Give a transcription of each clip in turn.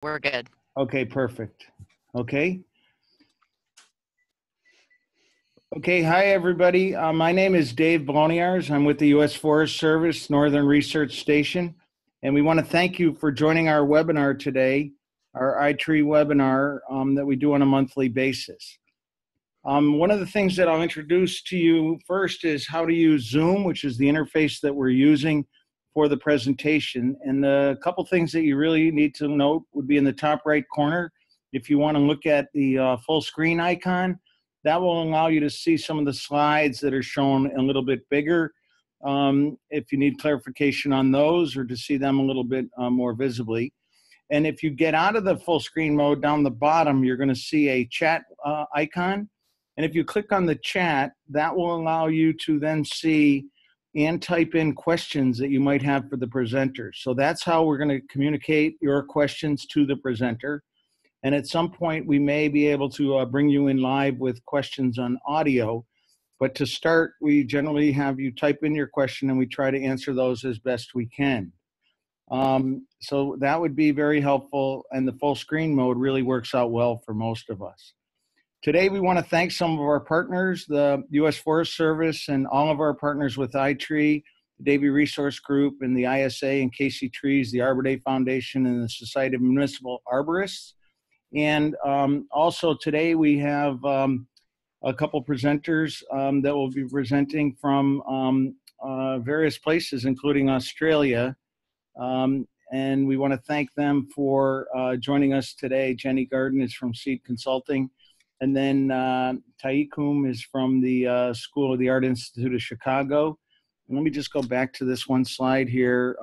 We're good. Okay, perfect. Okay. Okay, hi everybody. My name is Dave Bloniarz. I'm with the U.S. Forest Service Northern Research Station, and we want to thank you for joining our webinar today, our iTree webinar that we do on a monthly basis. One of the things that I'll introduce to you first is how to use Zoom, which is the interface that we're using for the presentation. And a couple things that you really need to note would be in the top right corner. If you want to look at the full screen icon, that will allow you to see some of the slides that are shown a little bit bigger. If you need clarification on those or to see them a little bit more visibly. And if you get out of the full screen mode, down the bottom, you're going to see a chat icon. And if you click on the chat, that will allow you to then see and type in questions that you might have for the presenters. So that's how we're going to communicate your questions to the presenter. And at some point, we may be able to bring you in live with questions on audio. But to start, we generally have you type in your question and we try to answer those as best we can. So that would be very helpful, and the full screen mode really works out well for most of us. Today, we want to thank some of our partners, the U.S. Forest Service and all of our partners with iTree, the Davey Resource Group, and the ISA and Casey Trees, the Arbor Day Foundation, and the Society of Municipal Arborists. And also today, we have a couple presenters that will be presenting from various places, including Australia. And we want to thank them for joining us today. Jenni Garden is from Seed Consulting. And then Taykhoom is from the School of the Art Institute of Chicago. And let me just go back to this one slide here.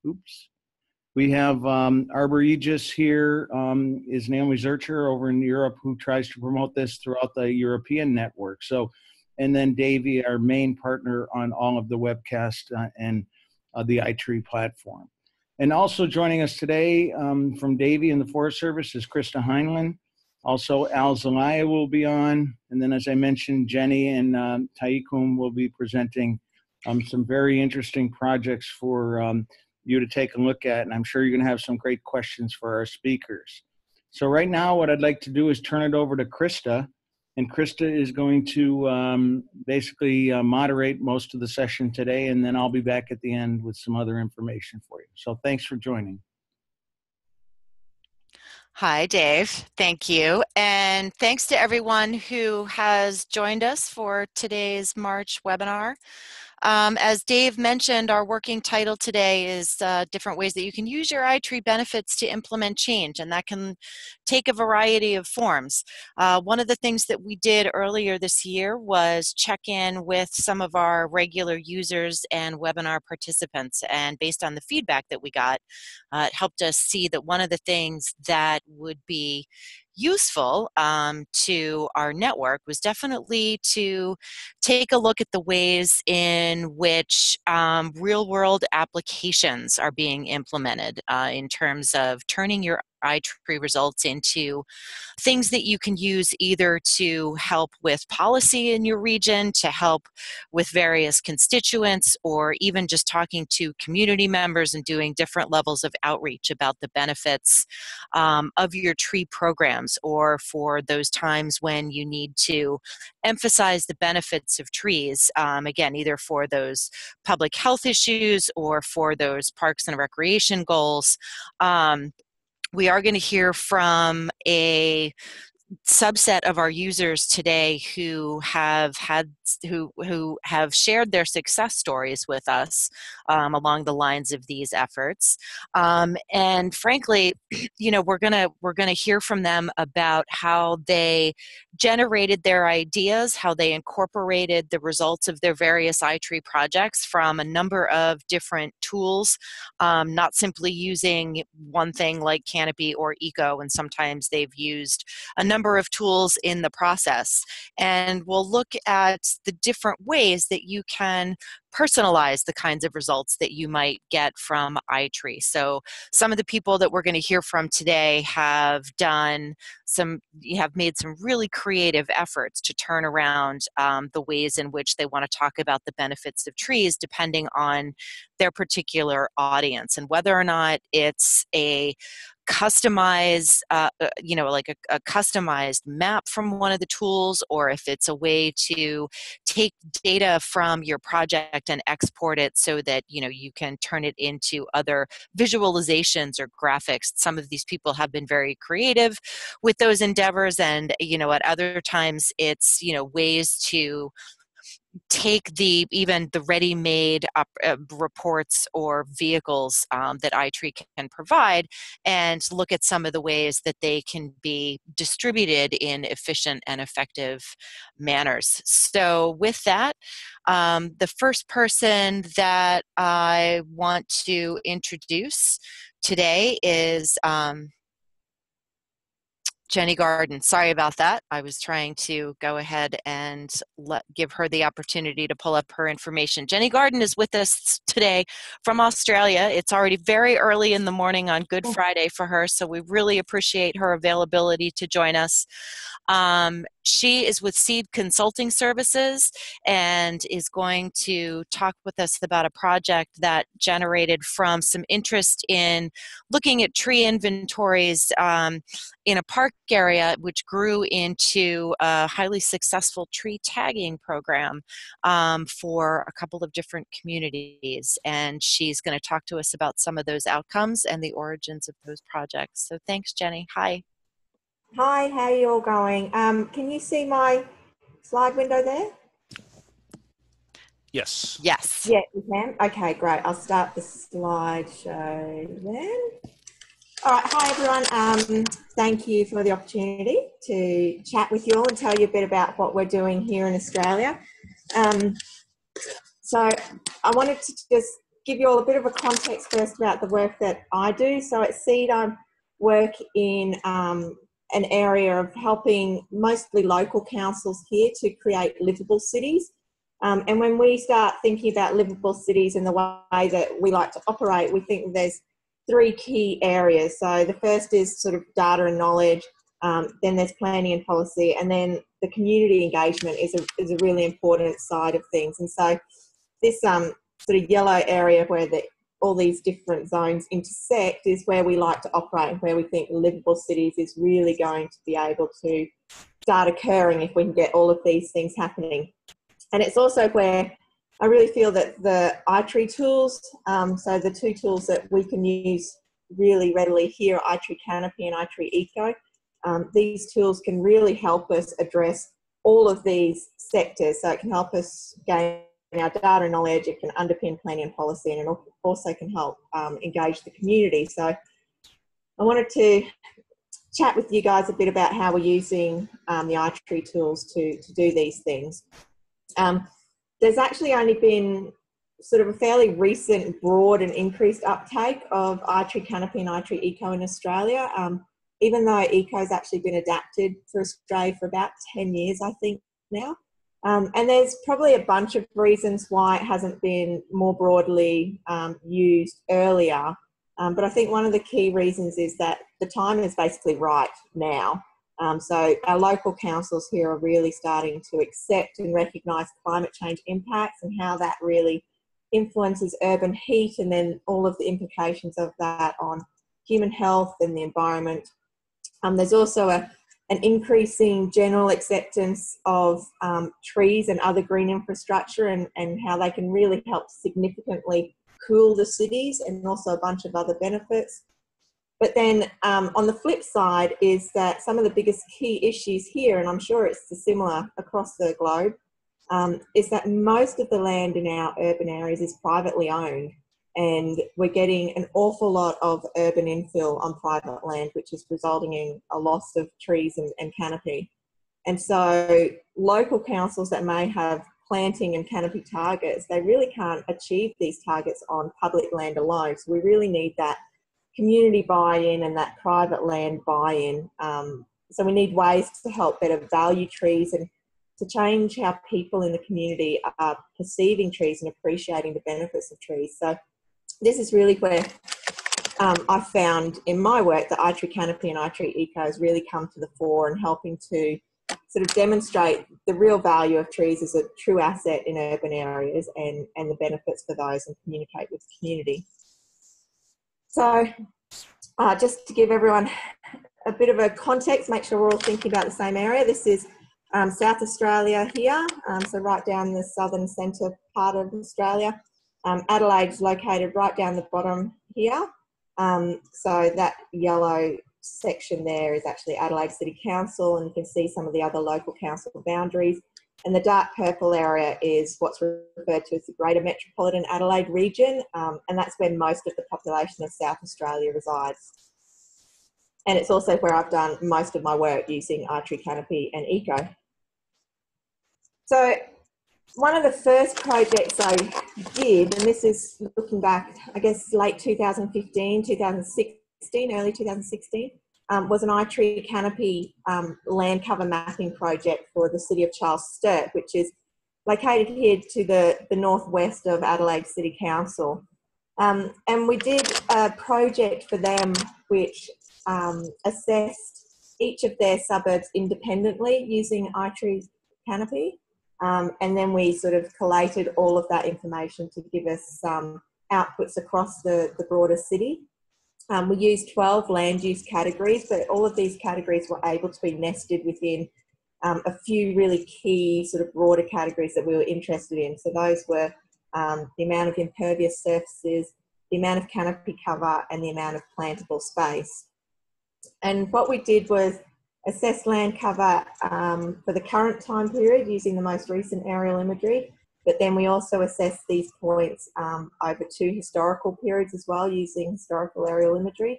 Oops. We have Arbor Aegis here, is Naomi Zurcher over in Europe, who tries to promote this throughout the European network. So, and then Davey, our main partner on all of the webcast and the iTree platform. And also joining us today from Davey and the Forest Service is Krista Heinlen. Also, Al Zelaya will be on. And then, as I mentioned, Jenni and Taykhoom will be presenting some very interesting projects for you to take a look at. And I'm sure you're going to have some great questions for our speakers. So right now, what I'd like to do is turn it over to Krista. And Krista is going to basically moderate most of the session today. And then I'll be back at the end with some other information for you. So thanks for joining. Hi, Dave. Thank you. And thanks to everyone who has joined us for today's March webinar. As Dave mentioned, our working title today is different ways that you can use your iTree benefits to implement change, and that can take a variety of forms. One of the things that we did earlier this year was check in with some of our regular users and webinar participants, and based on the feedback that we got, it helped us see that one of the things that would be useful to our network was definitely to take a look at the ways in which real-world applications are being implemented in terms of turning your iTree results into things that you can use either to help with policy in your region, to help with various constituents, or even just talking to community members and doing different levels of outreach about the benefits of your tree programs, or for those times when you need to emphasize the benefits of trees, again, either for those public health issues or for those parks and recreation goals. We are going to hear from a subset of our users today who have shared their success stories with us along the lines of these efforts, and frankly, you know, we're gonna hear from them about how they generated their ideas, how they incorporated the results of their various iTree projects from a number of different tools, not simply using one thing like Canopy or Eco, and sometimes they've used a number of tools in the process. And we'll look at the different ways that you can personalize the kinds of results that you might get from iTree. So some of the people that we're going to hear from today have made some really creative efforts to turn around the ways in which they want to talk about the benefits of trees depending on their particular audience, and whether or not it's a customize, like a customized map from one of the tools, or if it's a way to take data from your project and export it so that, you can turn it into other visualizations or graphics. Some of these people have been very creative with those endeavors, and, at other times it's, ways to take even the ready-made reports or vehicles that iTree can provide, and look at some of the ways that they can be distributed in efficient and effective manners. So with that, the first person that I want to introduce today is Jenni Garden. Sorry about that. I was trying to go ahead and give her the opportunity to pull up her information. Jenni Garden is with us today from Australia. It's already very early in the morning on Good Friday for her, so we really appreciate her availability to join us. She is with Seed Consulting Services and is going to talk with us about a project that generated from some interest in looking at tree inventories in a park area, which grew into a highly successful tree tagging program for a couple of different communities. And she's going to talk to us about some of those outcomes and the origins of those projects. So thanks, Jenni. Hi. Hi, how are you all going? Can you see my slide window there? Yes. Yes. Yeah, you can. Okay, great. I'll start the slideshow then. All right, hi everyone. Thank you for the opportunity to chat with you all and tell you a bit about what we're doing here in Australia. So I wanted to just give you all a bit of a context first about the work that I do. So at Seed, I work in an area of helping mostly local councils here to create livable cities. And when we start thinking about livable cities and the way that we like to operate, we think there's three key areas. So the first is sort of data and knowledge, then there's planning and policy, and then the community engagement is a really important side of things. And so this sort of yellow area where all these different zones intersect is where we like to operate, where we think livable cities is really going to be able to start occurring if we can get all of these things happening. And it's also where I really feel that the iTree tools, so the two tools that we can use really readily here, iTree Canopy and iTree Eco, these tools can really help us address all of these sectors. So it can help us gain our data and knowledge, it can underpin planning and policy, and it also can help engage the community. So I wanted to chat with you guys a bit about how we're using the iTree tools to do these things. There's actually only been sort of a fairly recent broad and increased uptake of iTree Canopy and iTree Eco in Australia, even though Eco's actually been adapted for Australia for about 10 years, I think, now. And there's probably a bunch of reasons why it hasn't been more broadly used earlier. But I think one of the key reasons is that the time is basically right now. So our local councils here are really starting to accept and recognise climate change impacts and how that really influences urban heat, and then all of the implications of that on human health and the environment. There's also an increasing general acceptance of trees and other green infrastructure, and how they can really help significantly cool the cities, and also a bunch of other benefits. But then on the flip side is that some of the biggest key issues here, and I'm sure it's similar across the globe, is that most of the land in our urban areas is privately owned, and we're getting an awful lot of urban infill on private land, which is resulting in a loss of trees and canopy. And so local councils that may have planting and canopy targets, they really can't achieve these targets on public land alone. So we really need that community buy-in and that private land buy-in. So we need ways to help better value trees and to change how people in the community are perceiving trees and appreciating the benefits of trees. So this is really where I found in my work that iTree Canopy and iTree Eco has really come to the fore in helping to sort of demonstrate the real value of trees as a true asset in urban areas, and the benefits for those, and communicate with the community. So just to give everyone a bit of a context, make sure we're all thinking about the same area. This is South Australia here, so right down the southern centre part of Australia. Adelaide's located right down the bottom here. So that yellow section there is actually Adelaide City Council, and you can see some of the other local council boundaries. And the dark purple area is what's referred to as the Greater Metropolitan Adelaide region, and that's where most of the population of South Australia resides. And it's also where I've done most of my work using UNRI, Canopy and Eco. So one of the first projects I did, and this is looking back, I guess late 2015, 2016, early 2016, was an UNRI Canopy land cover mapping project for the city of Charles Sturt, which is located here to the northwest of Adelaide City Council. And we did a project for them which assessed each of their suburbs independently using UNRI Canopy. And then we sort of collated all of that information to give us some outputs across the broader city. We used 12 land use categories, but all of these categories were able to be nested within a few really key sort of broader categories that we were interested in. So those were the amount of impervious surfaces, the amount of canopy cover, and the amount of plantable space. And what we did was assess land cover for the current time period using the most recent aerial imagery, but then we also assessed these points over 2 historical periods as well using historical aerial imagery.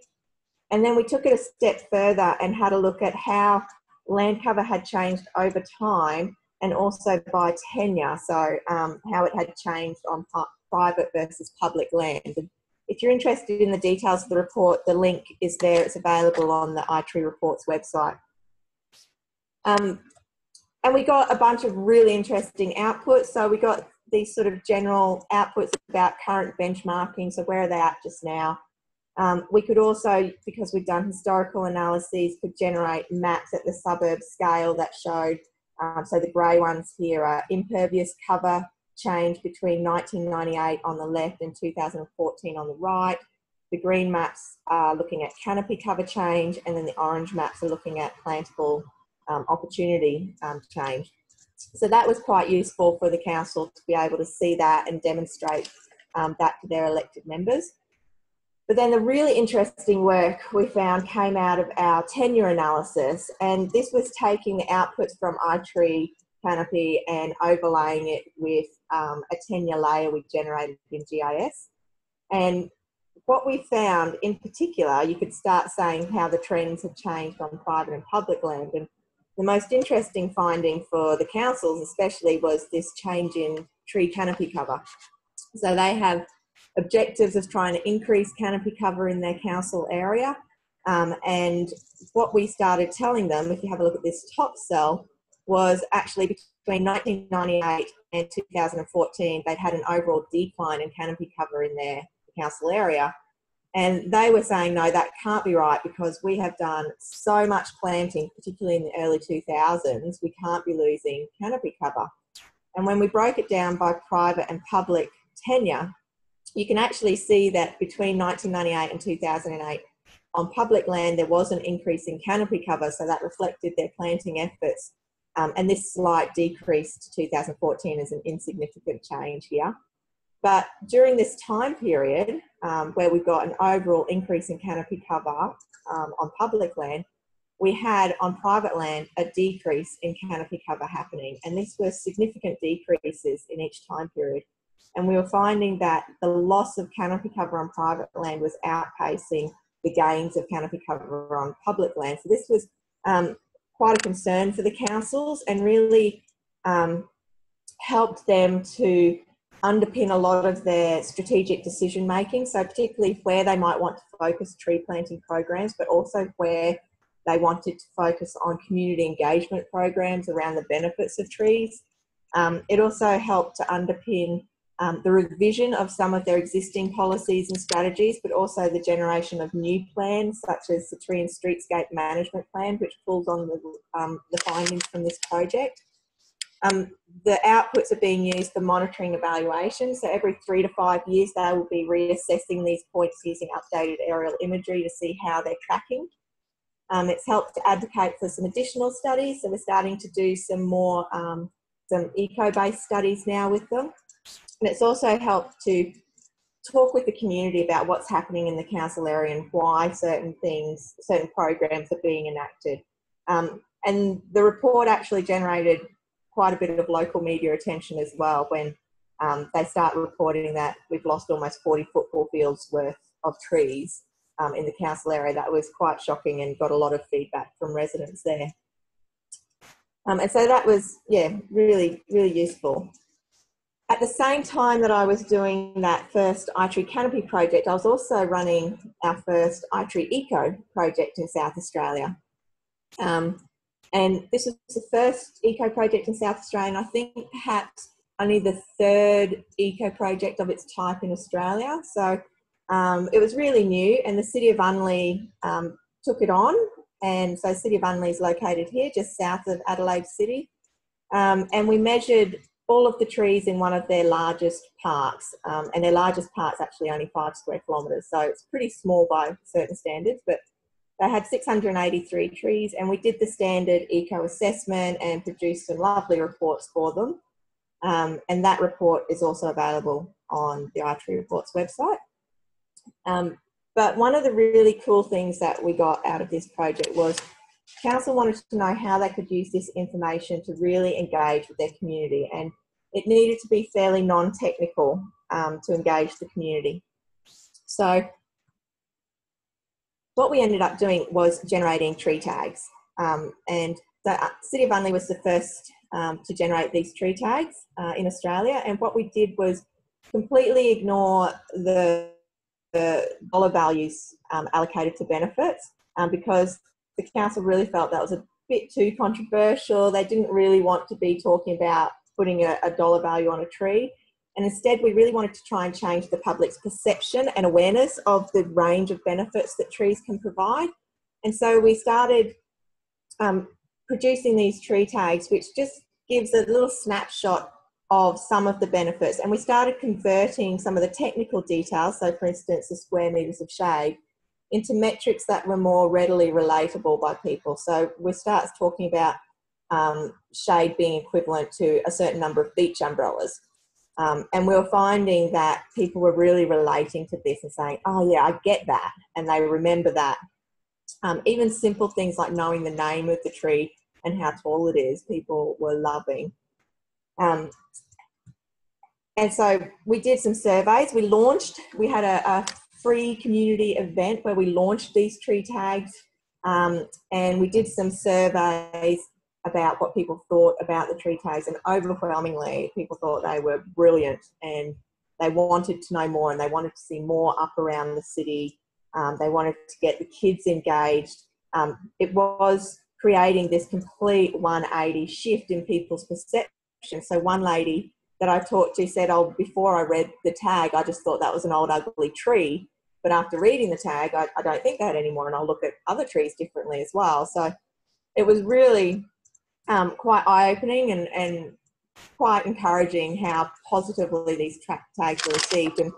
And then we took it a step further and had a look at how land cover had changed over time and also by tenure, so how it had changed on private versus public land. And if you're interested in the details of the report, the link is there. It's available on the UNRI Reports website. And we got a bunch of really interesting outputs. So we got these sort of general outputs about current benchmarking, so where are they at just now. We could also, because we've done historical analyses, could generate maps at the suburb scale that showed, so the grey ones here are impervious cover change between 1998 on the left and 2014 on the right. The green maps are looking at canopy cover change, and then the orange maps are looking at plantable opportunity change. So that was quite useful for the council to be able to see that and demonstrate that to their elected members. But then the really interesting work we found came out of our tenure analysis, and this was taking the outputs from UNRI Canopy and overlaying it with a tenure layer we generated in GIS. And what we found in particular, you could start saying how the trends have changed on private and public land. And the most interesting finding for the councils especially was this change in tree canopy cover. So they have objectives of trying to increase canopy cover in their council area. And what we started telling them, if you have a look at this top cell, was actually between 1998 and 2014, they'd had an overall decline in canopy cover in their council area. And they were saying, no, that can't be right because we have done so much planting, particularly in the early 2000s, we can't be losing canopy cover. And when we broke it down by private and public tenure, you can actually see that between 1998 and 2008, on public land, there was an increase in canopy cover, so that reflected their planting efforts. And this slight decrease to 2014 is an insignificant change here. But during this time period, where we've got an overall increase in canopy cover on public land, we had on private land a decrease in canopy cover happening. And this was significant decreases in each time period. And we were finding that the loss of canopy cover on private land was outpacing the gains of canopy cover on public land. So this was quite a concern for the councils and really helped them to underpin a lot of their strategic decision making. So particularly where they might want to focus tree planting programs, but also where they wanted to focus on community engagement programs around the benefits of trees. It also helped to underpin the revision of some of their existing policies and strategies, but also the generation of new plans, such as the Tree and Streetscape Management Plan, which pulls on the findings from this project. The outputs are being used for monitoring evaluation. So every 3 to 5 years, they will be reassessing these points using updated aerial imagery to see how they're tracking. It's helped to advocate for some additional studies. So we're starting to do some more, some eco-based studies now with them. And it's also helped to talk with the community about what's happening in the council area and why certain things, certain programs are being enacted. And the report actually generated quite a bit of local media attention as well when they start reporting that we've lost almost 40 football fields worth of trees in the council area. That was quite shocking and got a lot of feedback from residents there. And so that was, yeah, really, really useful. At the same time that I was doing that first iTree Canopy project, I was also running our first iTree Eco project in South Australia. And this was the first eco project in South Australia, and I think perhaps only the third eco project of its type in Australia. So it was really new, and the City of Unley took it on. And so City of Unley is located here, just south of Adelaide City. And we measured all of the trees in one of their largest parks. And their largest park's actually only 5 square kilometres, so it's pretty small by certain standards, but they had 683 trees, and we did the standard eco assessment and produced some lovely reports for them. And that report is also available on the iTree Reports website. But one of the really cool things that we got out of this project was Council wanted to know how they could use this information to really engage with their community, and it needed to be fairly non-technical to engage the community. So what we ended up doing was generating tree tags. And the City of Unley was the first to generate these tree tags in Australia. And what we did was completely ignore the dollar values allocated to benefits because the council really felt that was a bit too controversial. They didn't really want to be talking about putting a dollar value on a tree. And instead, we really wanted to try and change the public's perception and awareness of the range of benefits that trees can provide. And so we started producing these tree tags, which just gives a little snapshot of some of the benefits. And we started converting some of the technical details, so for instance, the square metres of shade, into metrics that were more readily relatable by people. So we start talking about shade being equivalent to a certain number of beach umbrellas. And we were finding that people were really relating to this and saying, oh yeah, I get that. And they remember that. Even simple things like knowing the name of the tree and how tall it is, people were loving. And so we did some surveys. We had a free community event where we launched these tree tags, and we did some surveys about what people thought about the tree tags, and overwhelmingly people thought they were brilliant and they wanted to know more and they wanted to see more up around the city. They wanted to get the kids engaged. It was creating this complete 180 shift in people's perception. So one lady that I talked to said, oh, before I read the tag, I just thought that was an old ugly tree. But after reading the tag, I don't think that anymore, and I'll look at other trees differently as well. So it was really quite eye-opening and quite encouraging how positively these tags were received. And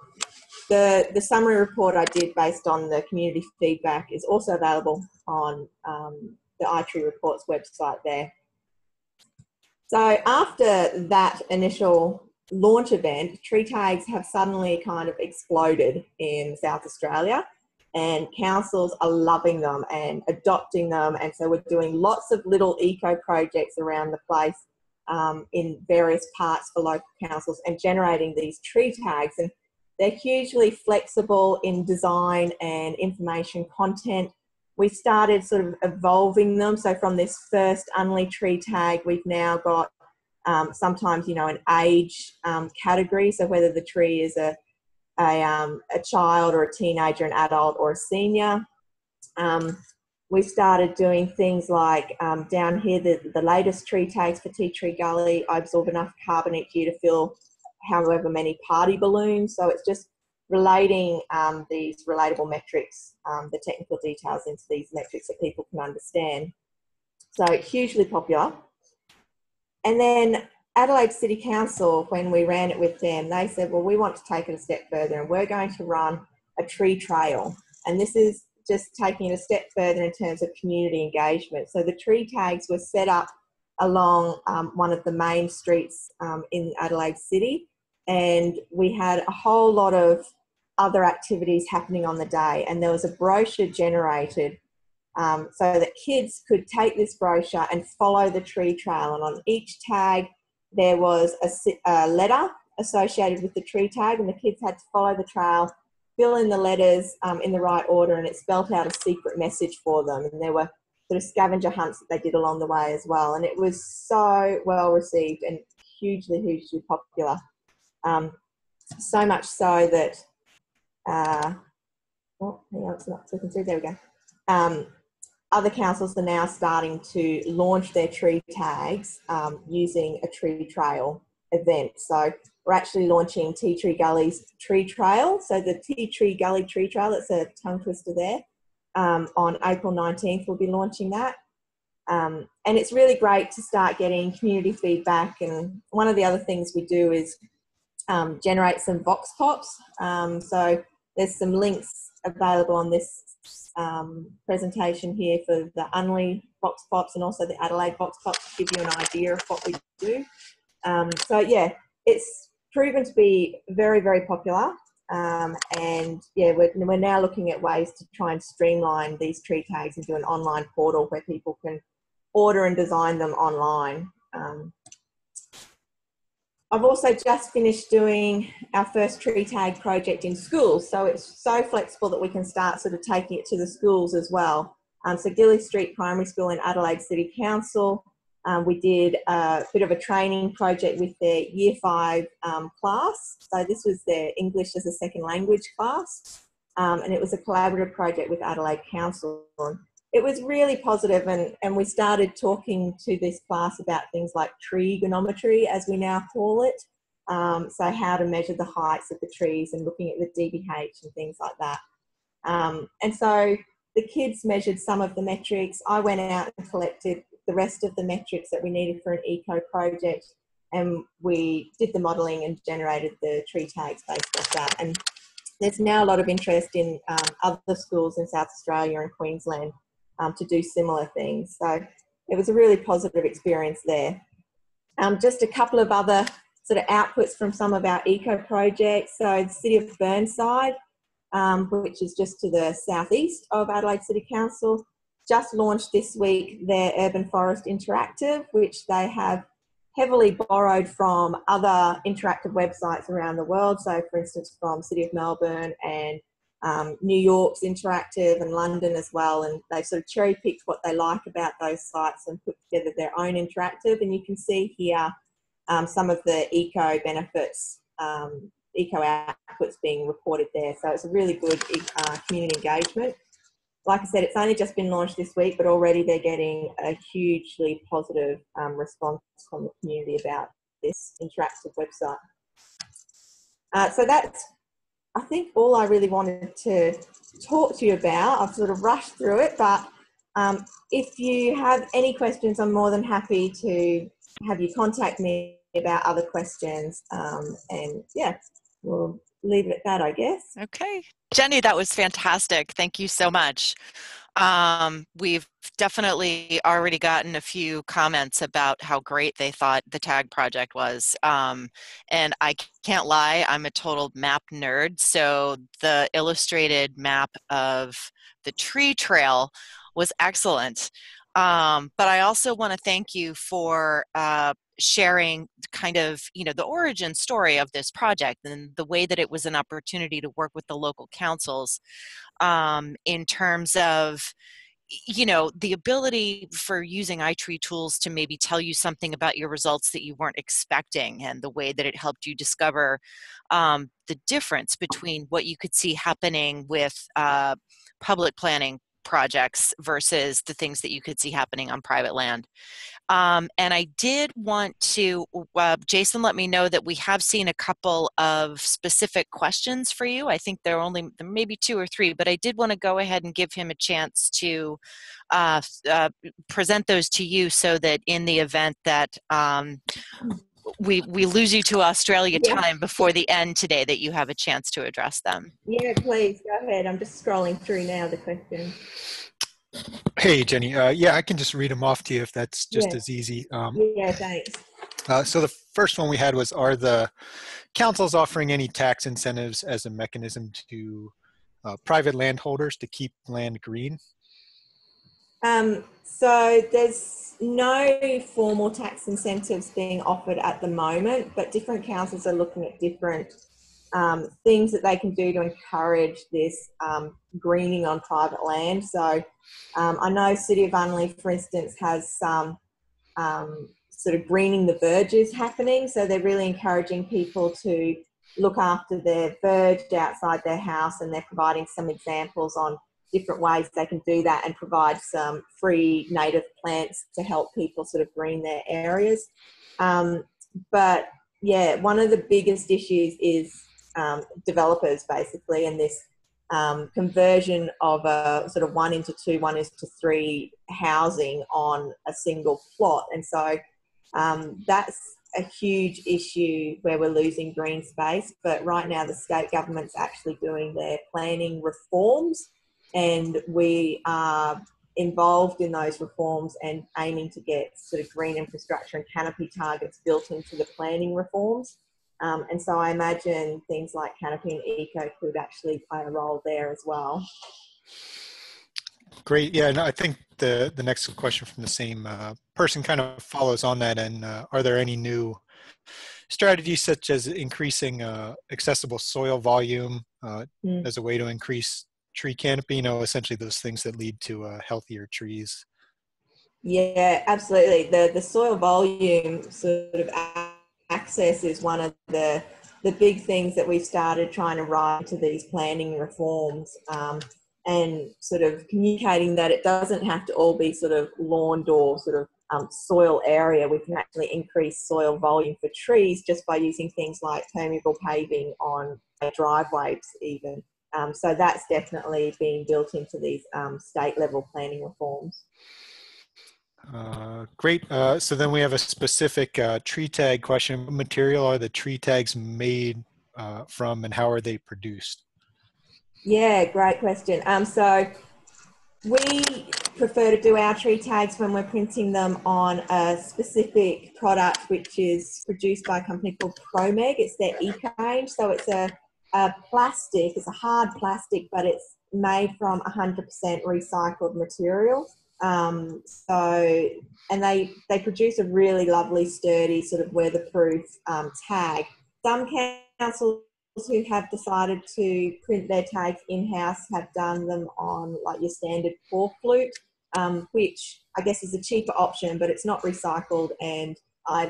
the summary report I did based on the community feedback is also available on the iTree Reports website there. So after that initial launch event, tree tags have suddenly kind of exploded in South Australia, and councils are loving them and adopting them. And so we're doing lots of little eco projects around the place in various parts for local councils and generating these tree tags. And they're hugely flexible in design and information content. We started sort of evolving them. So from this first Unley tree tag, we've now got sometimes, an age category. So whether the tree is a child or a teenager, an adult or a senior. We started doing things like down here, the latest tree tags for Tea Tree Gully, I absorb enough carbon each year to fill however many party balloons. So it's just relating these relatable metrics, the technical details into these metrics that people can understand. So hugely popular. And then Adelaide City Council, when we ran it with them, they said, well, we want to take it a step further and we're going to run a tree trail. And this is just taking it a step further in terms of community engagement. So the tree tags were set up along one of the main streets in Adelaide City, and we had a whole lot of other activities happening on the day, and there was a brochure generated so that kids could take this brochure and follow the tree trail, and on each tag there was a letter associated with the tree tag, and the kids had to follow the trail, fill in the letters in the right order, and it spelled out a secret message for them. And there were sort of scavenger hunts that they did along the way as well. And it was so well received and hugely, hugely popular. So much so that, oh, hang on, it's not clicking through, there we go. Other councils are now starting to launch their tree tags using a tree trail event. So we're actually launching Tea Tree Gully's tree trail. So the Tea Tree Gully tree trail, it's a tongue twister there. On April 19th, we'll be launching that. And it's really great to start getting community feedback. And one of the other things we do is generate some vox pops. So there's some links available on this presentation here for the Unley vox pops and also the Adelaide vox pops to give you an idea of what we do. So yeah, it's proven to be very, very popular. And yeah, we're now looking at ways to try and streamline these tree tags into an online portal where people can order and design them online. I've also just finished doing our first tree tag project in schools, so it's so flexible that we can start sort of taking it to the schools as well. So Gilly Street Primary School in Adelaide City Council, we did a bit of a training project with their Year 5 class. So this was their English as a second language class, and it was a collaborative project with Adelaide Council. It was really positive, and we started talking to this class about things like trigonometry, as we now call it. So how to measure the heights of the trees and looking at the DBH and things like that. And so the kids measured some of the metrics. I went out and collected the rest of the metrics that we needed for an eco project, and we did the modelling and generated the tree tags based off that. And there's now a lot of interest in other schools in South Australia and Queensland to do similar things. So it was a really positive experience there. Just a couple of other sort of outputs from some of our eco projects. So the City of Burnside, which is just to the southeast of Adelaide City Council, just launched this week their Urban Forest Interactive, which they have heavily borrowed from other interactive websites around the world. So for instance, from City of Melbourne and New York's Interactive and London as well, and they sort of cherry picked what they like about those sites and put together their own interactive. And you can see here some of the eco benefits, eco outputs being reported there. So it's a really good community engagement. Like I said, it's only just been launched this week, but already they're getting a hugely positive response from the community about this interactive website. So that's, I think, all I really wanted to talk to you about. I've sort of rushed through it, but if you have any questions, I'm more than happy to have you contact me about other questions. And yeah, we'll leave it at that, I guess. Okay. Jenni, that was fantastic. Thank you so much. We've definitely already gotten a few comments about how great they thought the tag project was. And I can't lie, I'm a total map nerd. So the illustrated map of the tree trail was excellent. But I also want to thank you for sharing kind of, the origin story of this project and the way that it was an opportunity to work with the local councils in terms of, the ability for using iTree tools to maybe tell you something about your results that you weren't expecting, and the way that it helped you discover the difference between what you could see happening with public planning projects versus the things that you could see happening on private land. And I did want to, Jason let me know that we have seen a couple of specific questions for you. I think there may be 2 or 3, but I did want to go ahead and give him a chance to present those to you, so that in the event that we lose you to Australia Yeah. time before the end today that you have a chance to address them. Yeah, please go ahead. I'm just scrolling through now the questions. Hey, Jenny. Yeah, I can just read them off to you if that's just Yeah. as easy. Yeah, thanks. So the first one we had was, are the councils offering any tax incentives as a mechanism to private landholders to keep land green? So there's no formal tax incentives being offered at the moment, but different councils are looking at different things that they can do to encourage this greening on private land. So I know City of Unley, for instance, has some sort of greening the verges happening. So they're really encouraging people to look after their verge outside their house, and they're providing some examples on different ways they can do that and provide some free native plants to help people sort of green their areas. But yeah, one of the biggest issues is developers basically, and this conversion of a sort of 1:2, 1:3 housing on a single plot. And so that's a huge issue where we're losing green space. But right now the state government's actually doing their planning reforms, and we are involved in those reforms and aiming to get sort of green infrastructure and canopy targets built into the planning reforms. And so I imagine things like Canopy and Eco could actually play a role there as well. Great. Yeah, no, I think the next question from the same person kind of follows on that. And are there any new strategies such as increasing accessible soil volume as a way to increase tree canopy? You know, essentially those things that lead to healthier trees. Yeah, absolutely. The soil volume sort of access is one of the big things that we've started trying to write to these planning reforms, and sort of communicating that it doesn't have to all be sort of lawned or sort of soil area. We can actually increase soil volume for trees just by using things like permeable paving on driveways even. So that's definitely being built into these state level planning reforms. Great. So then we have a specific tree tag question. What material are the tree tags made from, and how are they produced? Yeah, great question. So we prefer to do our tree tags when we're printing them on a specific product which is produced by a company called ProMeg. It's their Eco range. So it's a plastic, it's a hard plastic, but it's made from 100% recycled material. And they produce a really lovely, sturdy, sort of weatherproof tag. Some councils who have decided to print their tags in-house have done them on like your standard cork flute, which I guess is a cheaper option, but it's not recycled, and I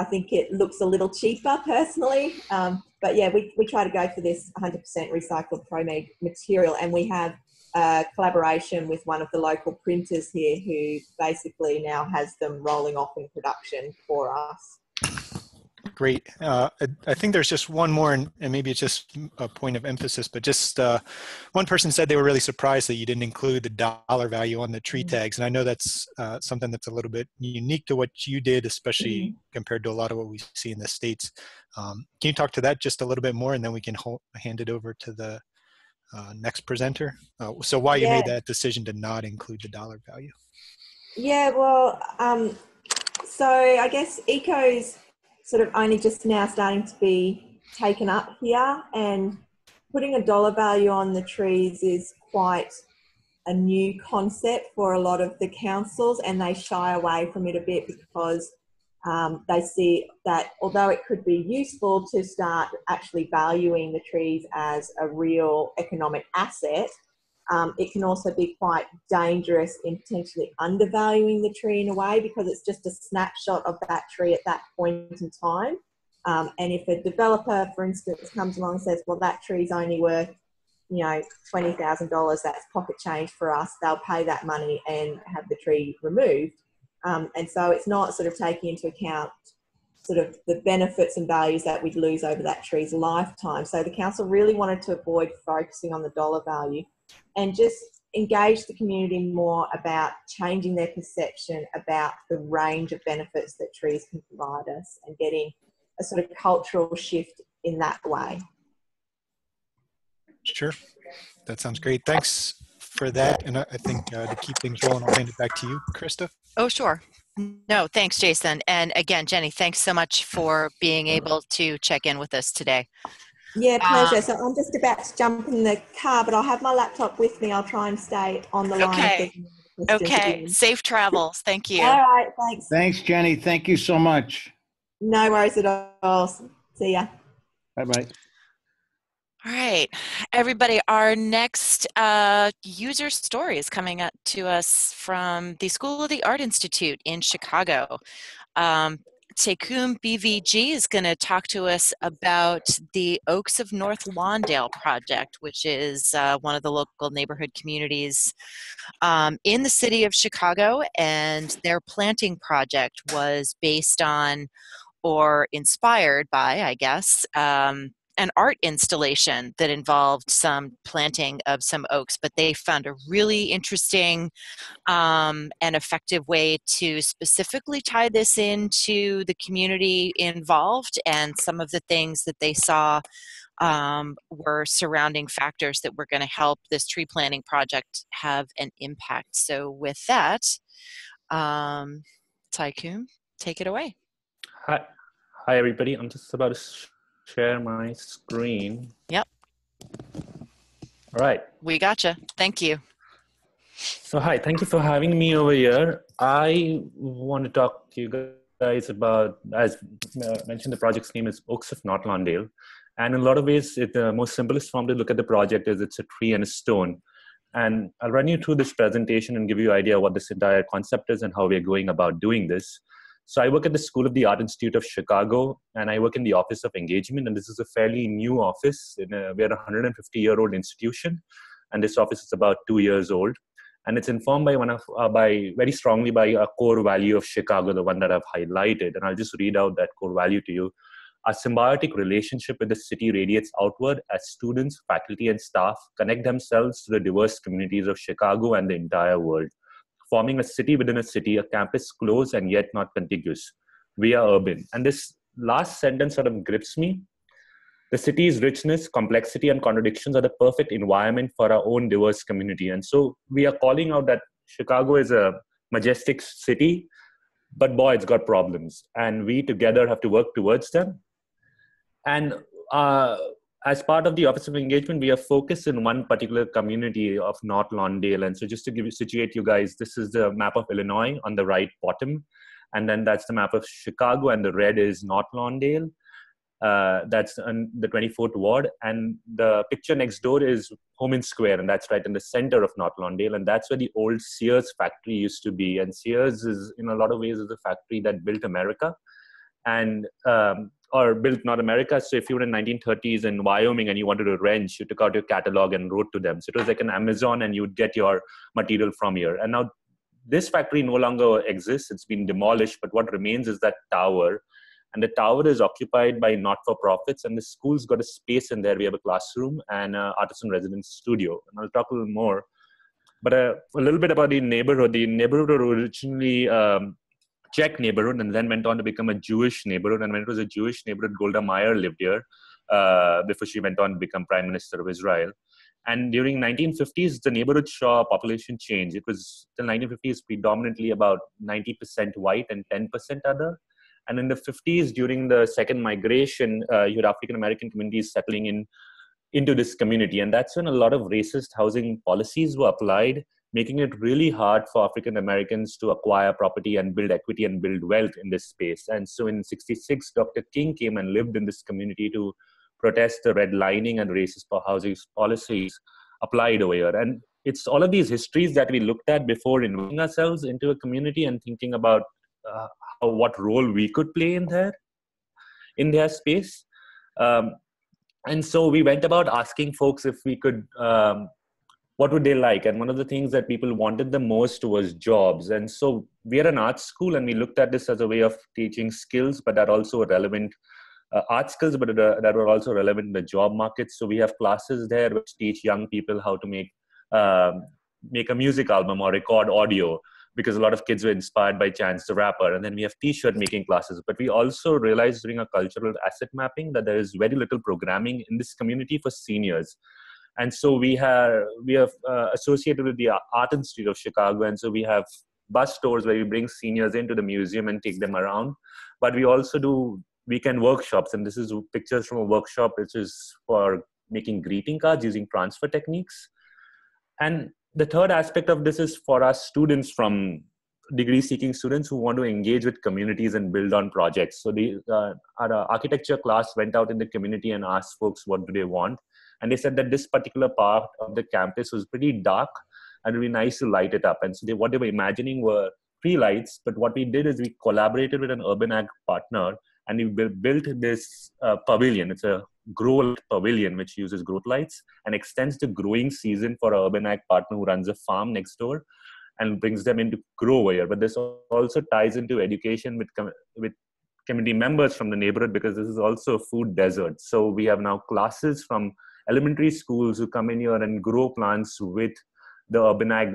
think it looks a little cheaper personally. But yeah, we try to go for this 100% recycled ProMeg material, and we have a collaboration with one of the local printers here who basically now has them rolling off in production for us. Great. I think there's just one more, and maybe it's just a point of emphasis, but just one person said they were really surprised that you didn't include the dollar value on the tree tags. And I know that's something that's a little bit unique to what you did, especially compared to a lot of what we see in the States. Can you talk to that just a little bit more, and then we can hand it over to the next presenter? So why you made that decision to not include the dollar value? Yeah, well, so I guess Eco's sort of only just now starting to be taken up here, and putting a dollar value on the trees is quite a new concept for a lot of the councils, and they shy away from it a bit because they see that although it could be useful to start actually valuing the trees as a real economic asset, it can also be quite dangerous in potentially undervaluing the tree in a way, because it's just a snapshot of that tree at that point in time. And if a developer, for instance, comes along and says, well, that tree's only worth, you know, $20,000, that's pocket change for us, they'll pay that money and have the tree removed. And so it's not sort of taking into account sort of the benefits and values that we'd lose over that tree's lifetime. So the council really wanted to avoid focusing on the dollar value and just engage the community more about changing their perception about the range of benefits that trees can provide us, and getting a sort of cultural shift in that way. Sure, that sounds great. Thanks for that. And I think to keep things rolling, I'll hand it back to you, Krista. Oh, sure. No, thanks, Jason. And again, Jenni, thanks so much for being able to check in with us today. Yeah, pleasure. So I'm just about to jump in the car, but I'll have my laptop with me. I'll try and stay on the line. Okay. Okay. Safe travels. Thank you. All right. Thanks. Thanks, Jenni. Thank you so much. No worries at all. See ya. Bye-bye. All right, everybody, our next user story is coming up to us from the School of the Art Institute in Chicago. Taykhoom Biviji is going to talk to us about the Oaks of North Lawndale project, which is one of the local neighborhood communities in the city of Chicago, and their planting project was based on, or inspired by, I guess, an art installation that involved some planting of some oaks, but they found a really interesting and effective way to specifically tie this into the community involved, and some of the things that they saw were surrounding factors that were going to help this tree planting project have an impact. So with that, Taykhoom, take it away. Hi everybody. I'm just about to share my screen. Yep. All right. We gotcha. Thank you. So hi, thank you for having me over here. I want to talk to you guys about, as mentioned, the project's name is Oaks of North Lawndale. And in a lot of ways, the most simplest form to look at the project is it's a tree and a stone. And I'll run you through this presentation and give you an idea what this entire concept is and how we're going about doing this. So I work at the School of the Art Institute of Chicago, and I work in the Office of Engagement, and this is a fairly new office. We're a 150-year-old institution, and this office is about 2 years old. And it's informed by very strongly by a core value of Chicago, the one that I've highlighted. And I'll just read out that core value to you. A symbiotic relationship with the city radiates outward as students, faculty, and staff connect themselves to the diverse communities of Chicago and the entire world, forming a city within a city, a campus close and yet not contiguous. We are urban. And this last sentence sort of grips me. The city's richness, complexity, and contradictions are the perfect environment for our own diverse community. And so we are calling out that Chicago is a majestic city, but boy, it's got problems. And we together have to work towards them. And as part of the Office of Engagement, we are focused in one particular community of North Lawndale. And so just to situate you guys, this is the map of Illinois on the right bottom. And then that's the map of Chicago, and the red is North Lawndale. That's the 24th ward. And the picture next door is Homan Square, and that's right in the center of North Lawndale. And that's where the old Sears factory used to be. And Sears is, in a lot of ways, is the factory that built America. And or built not America. So if you were in 1930s in Wyoming and you wanted a wrench, you took out your catalog and wrote to them. So it was like an Amazon, and you would get your material from here. And now this factory no longer exists. It's been demolished, but what remains is that tower. And the tower is occupied by not-for-profits, and the school's got a space in there. We have a classroom and an artisan residence studio. And I'll talk a little more. But a little bit about the neighborhood. The neighborhood was originally Czech neighborhood, and then went on to become a Jewish neighborhood. And when it was a Jewish neighborhood, Golda Meir lived here before she went on to become Prime Minister of Israel. And during 1950s, the neighborhood saw population change. It was till 1950s predominantly about 90% white and 10% other. And in the 50s, during the second migration, you had African-American communities settling into this community. And that's when a lot of racist housing policies were applied, making it really hard for African-Americans to acquire property and build equity and build wealth in this space. And so in 66, Dr. King came and lived in this community to protest the redlining and racist housing policies applied over here. And it's all of these histories that we looked at before involving ourselves into a community and thinking about what role we could play in their space. And so we went about asking folks if we could, what would they like? And one of the things that people wanted the most was jobs. And so we are an art school, and we looked at this as a way of teaching skills, but that also relevant art skills, but that were also relevant in the job market. So we have classes there which teach young people how to make make a music album or record audio, because a lot of kids were inspired by Chance the Rapper. And then we have t-shirt making classes. But we also realized during our cultural asset mapping that there is very little programming in this community for seniors. And so we have associated with the Art Institute of Chicago. And so we have bus tours where we bring seniors into the museum and take them around. But we also do weekend workshops. And this is pictures from a workshop which is for making greeting cards using transfer techniques. And the third aspect of this is for our students, from degree-seeking students who want to engage with communities and build on projects. So our architecture class went out in the community and asked folks what do they want. And they said that this particular part of the campus was pretty dark and it would be nice to light it up. And so what they were imagining were tree lights. But what we did is we collaborated with an urban ag partner and we built this pavilion. It's a grow pavilion which uses growth lights and extends the growing season for an urban ag partner who runs a farm next door and brings them into grow here. But this also ties into education with community members from the neighborhood, because this is also a food desert. So we have now classes from elementary schools who come in here and grow plants with the urban ag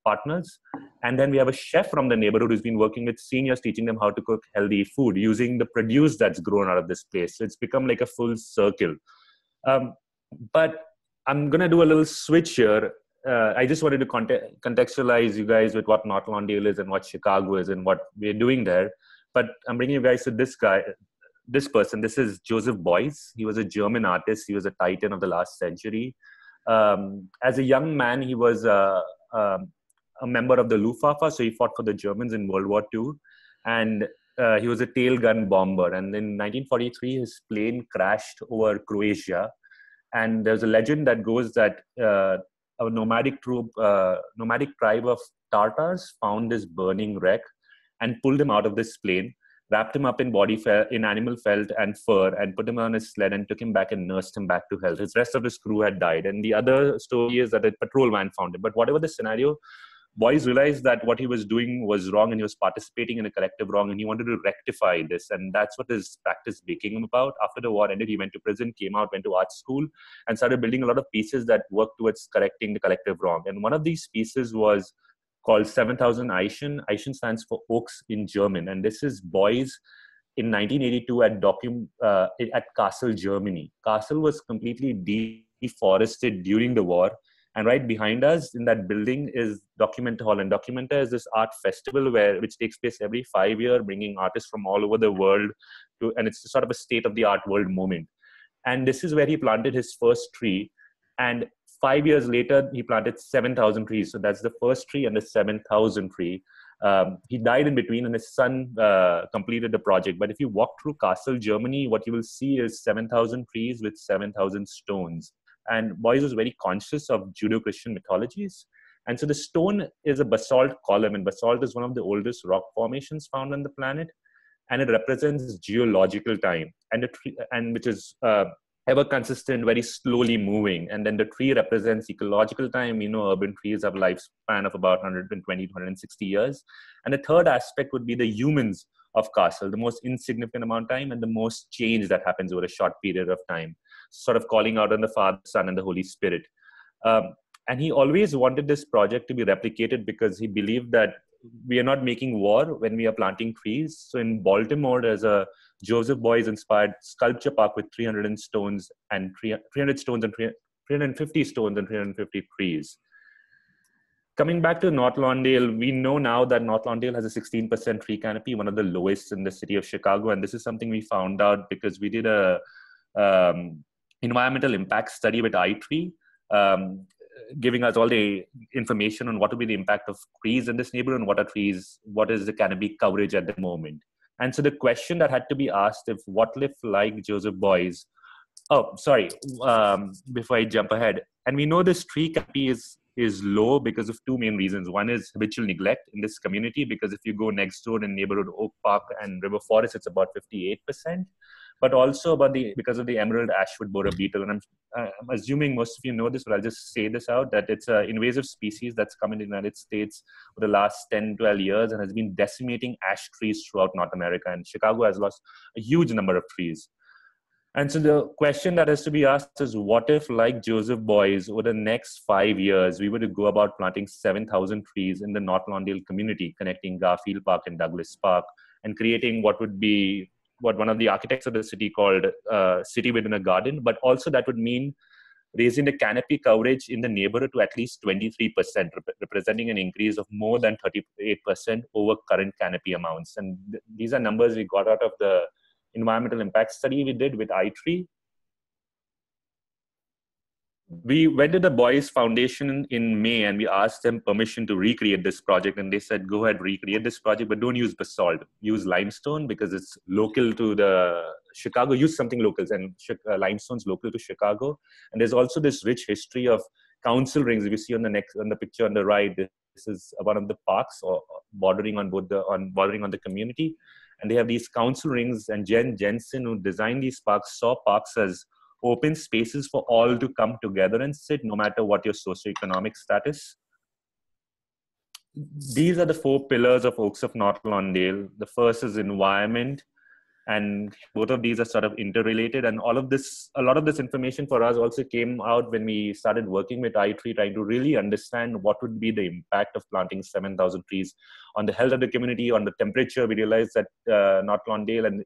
partners. And then we have a chef from the neighborhood who's been working with seniors, teaching them how to cook healthy food using the produce that's grown out of this place. So it's become like a full circle. But I'm going to do a little switch here. I just wanted to contextualize you guys with what North Lawndale is and what Chicago is and what we're doing there. But I'm bringing you guys to this person. This is Joseph Beuys. He was a German artist. He was a titan of the last century. As a young man, he was a member of the Luftwaffe, so he fought for the Germans in World War II, and he was a tail gun bomber. And in 1943, his plane crashed over Croatia, and there's a legend that goes that a nomadic tribe of Tartars found this burning wreck and pulled him out of this plane, wrapped him up in animal felt and fur, and put him on his sled and took him back and nursed him back to health. His rest of his crew had died. And the other story is that a patrol van found him. But whatever the scenario, Beuys realized that what he was doing was wrong and he was participating in a collective wrong, and he wanted to rectify this. And that's what his practice became about. After the war ended, he went to prison, came out, went to art school, and started building a lot of pieces that worked towards correcting the collective wrong. And one of these pieces was called 7000 Eichen. Eichen stands for oaks in German. And this is Beuys in 1982 at Kassel, Germany. Kassel was completely deforested during the war. And right behind us in that building is Document Hall. And Documenta is this art festival which takes place every 5 years, bringing artists from all over the world and it's sort of a state-of-the-art world moment. And this is where he planted his first tree. And 5 years later, he planted 7,000 trees. So that's the first tree and the 7,000 tree. He died in between and his son completed the project. But if you walk through Kassel, Germany, what you will see is 7,000 trees with 7,000 stones. And Beuys was very conscious of Judeo-Christian mythologies. And so the stone is a basalt column, and basalt is one of the oldest rock formations found on the planet. And it represents geological time, and which is ever consistent, very slowly moving. And then the tree represents ecological time. Urban trees have a lifespan of about 120 to 160 years. And the third aspect would be the humans of Kassel, the most insignificant amount of time and the most change that happens over a short period of time, sort of calling out on the Father, Son, and the Holy Spirit. And he always wanted this project to be replicated because he believed that we are not making war when we are planting trees. So in Baltimore, there's a Joseph Beuys inspired sculpture park with 300 stones and 350 stones and 350 trees. Coming back to North Lawndale, we know now that North Lawndale has a 16% tree canopy, one of the lowest in the city of Chicago. And this is something we found out because we did a environmental impact study with iTree, giving us all the information on what will be the impact of trees in this neighborhood and what is the canopy coverage at the moment. And so the question that had to be asked, if Whatliff like Joseph Beuys, before I jump ahead, and we know this tree canopy is low because of two main reasons. One is habitual neglect in this community, because if you go next door in neighborhood Oak Park and River Forest, it's about 58%. But also because of the emerald ashwood borer beetle. And I'm assuming most of you know this, but I'll just say this out, that it's an invasive species that's come in the United States for the last 10, 12 years and has been decimating ash trees throughout North America. And Chicago has lost a huge number of trees. And so the question that has to be asked is, what if, like Joseph Beuys, over the next 5 years, we were to go about planting 7,000 trees in the North Lawndale community, connecting Garfield Park and Douglas Park, and creating what would be what one of the architects of the city called city within a garden, but also that would mean raising the canopy coverage in the neighborhood to at least 23%, representing an increase of more than 38% over current canopy amounts. And these are numbers we got out of the environmental impact study we did with iTree. We went to the Beuys Foundation in May and we asked them permission to recreate this project, and they said, go ahead, recreate this project, but don't use basalt, use limestone because it's local to the Chicago. Use something local, and limestone's local to Chicago. And there's also this rich history of council rings. If you see on the picture on the right, this is one of the parks or bordering on the community, and they have these council rings. And Jen Jensen, who designed these parks, saw parks as open spaces for all to come together and sit, no matter what your socioeconomic status. These are the 4 pillars of Oaks of North Lawndale. The first is environment, and both of these are sort of interrelated. And a lot of this information for us also came out when we started working with iTree, trying to really understand what would be the impact of planting 7,000 trees on the health of the community, on the temperature. We realized that North Lawndale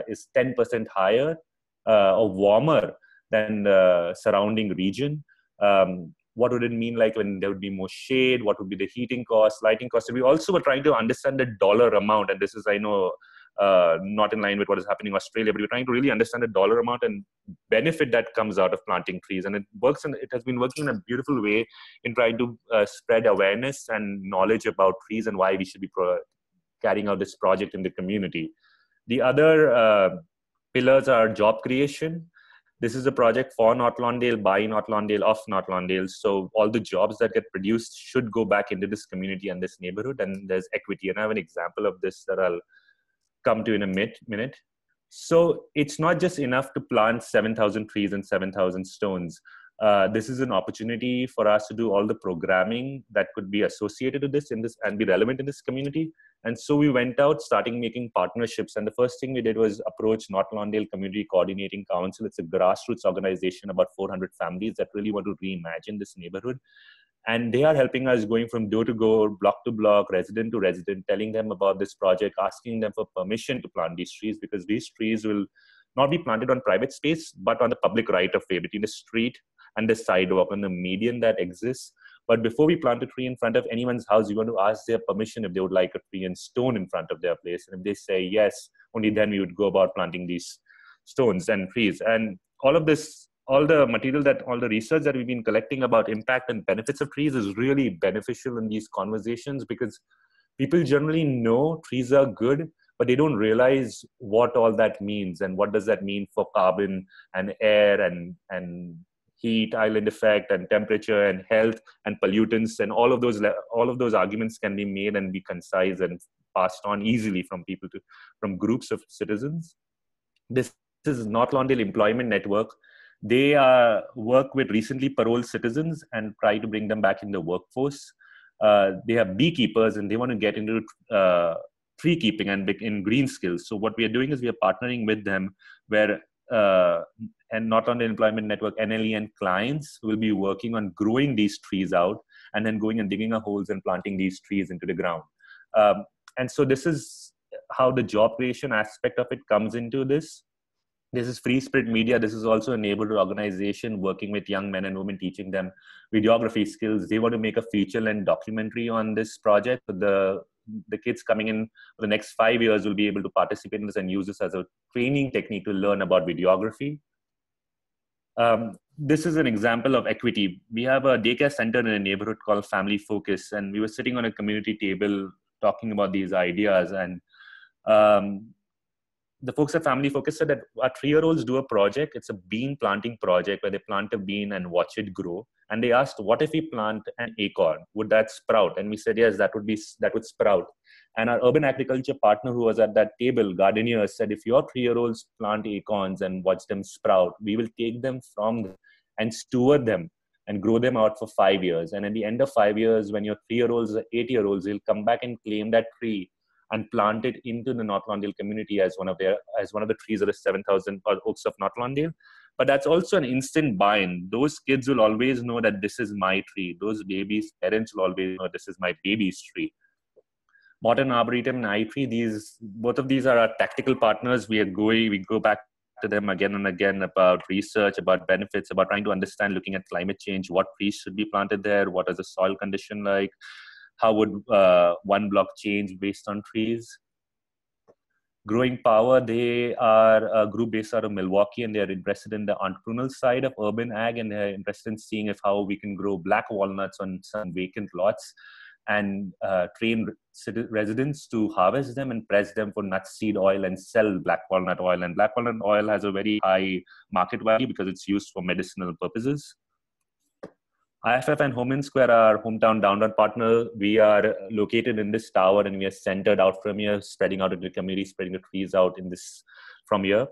is 10% higher or warmer than the surrounding region. What would it mean like when there would be more shade? What would be the heating costs, lighting costs? And we also were trying to understand the dollar amount. And this is, I know, not in line with what is happening in Australia, but we're trying to really understand the dollar amount and benefit that comes out of planting trees. And it works, and it has been working in a beautiful way in trying to spread awareness and knowledge about trees and why we should be carrying out this project in the community. The other pillars are job creation. This is a project for North Lawndale, by North Lawndale, of North Lawndale. So all the jobs that get produced should go back into this community and this neighborhood. And there's equity. And I have an example of this that I'll come to in a minute. So it's not just enough to plant 7,000 trees and 7,000 stones. This is an opportunity for us to do all the programming that could be associated with this and be relevant in this community. And so we went out, starting making partnerships. And the first thing we did was approach North Lawndale Community Coordinating Council. It's a grassroots organization, about 400 families that really want to reimagine this neighborhood. And they are helping us, going from door to door, block to block, resident to resident, telling them about this project, asking them for permission to plant these trees, because these trees will not be planted on private space, but on the public right of way between the street and the sidewalk, on the median that exists. But before we plant a tree in front of anyone's house, you want to ask their permission if they would like a tree and stone in front of their place. And if they say yes, only then we would go about planting these stones and trees. And all of this, all the material all the research that we've been collecting about impact and benefits of trees is really beneficial in these conversations, because people generally know trees are good, but they don't realize what all that means and what does that mean for carbon and air and heat, island effect, and temperature and health and pollutants. And all of those arguments can be made and be concise and passed on easily from groups of citizens. This is North Lawndale Employment Network. They work with recently paroled citizens and try to bring them back in the workforce. They have beekeepers and they want to get into tree keeping and in green skills. So what we are doing is we are partnering with them, where and North Lawndale Employment Network, NLE, and clients will be working on growing these trees out and then going and digging holes and planting these trees into the ground. And so this is how the job creation aspect of it comes into this. This is Free Spirit Media. This is also a neighborhood organization working with young men and women, teaching them videography skills. They want to make a feature-length documentary on this project. The kids coming in for the next 5 years will be able to participate in this and use this as a training technique to learn about videography. This is an example of equity. We have a daycare center in a neighborhood called Family Focus, and we were sitting on a community table talking about these ideas. And the folks at Family Focus said that our 3-year-olds do a project. It's a bean planting project where they plant a bean and watch it grow. And they asked, what if we plant an acorn? Would that sprout? And we said, yes, that would sprout. And our urban agriculture partner who was at that table, Gardeners, said, if your 3-year-olds plant acorns and watch them sprout, we will take them from them and steward them and grow them out for 5 years. And at the end of 5 years, when your 3-year-olds or 8-year-olds, they'll come back and claim that tree and plant it into the North Lawndale community as one of the trees of the 7,000 oaks of North Lawndale. But that's also an instant bind. Those kids will always know that this is my tree. Those babies' parents will always know this is my baby's tree. Modern Arboretum and iTree, both of these are our tactical partners. We go back to them again and again about research, about benefits, about trying to understand, looking at climate change, what trees should be planted there, what is the soil condition like, how would one block change based on trees. Growing Power, they are a group based out of Milwaukee, and they're interested in the entrepreneurial side of urban ag, and they're interested in seeing how we can grow black walnuts on some vacant lots and train residents to harvest them and press them for nut seed oil and sell black walnut oil. And black walnut oil has a very high market value because it's used for medicinal purposes. IFF and Home Square, our hometown downtown partner, we are located in this tower and we are centered out from here, spreading out into the community, spreading the trees out in this from here.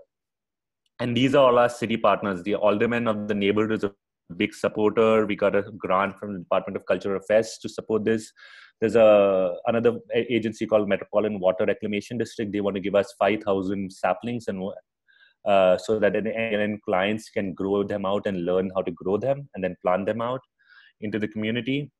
And these are all our city partners. The alderman of the neighborhood is a big supporter. We got a grant from the Department of Cultural Affairs to support this. There's another agency called Metropolitan Water Reclamation District. They want to give us 5,000 saplings and so that then clients can grow them out and learn how to grow them and then plant them out into the community.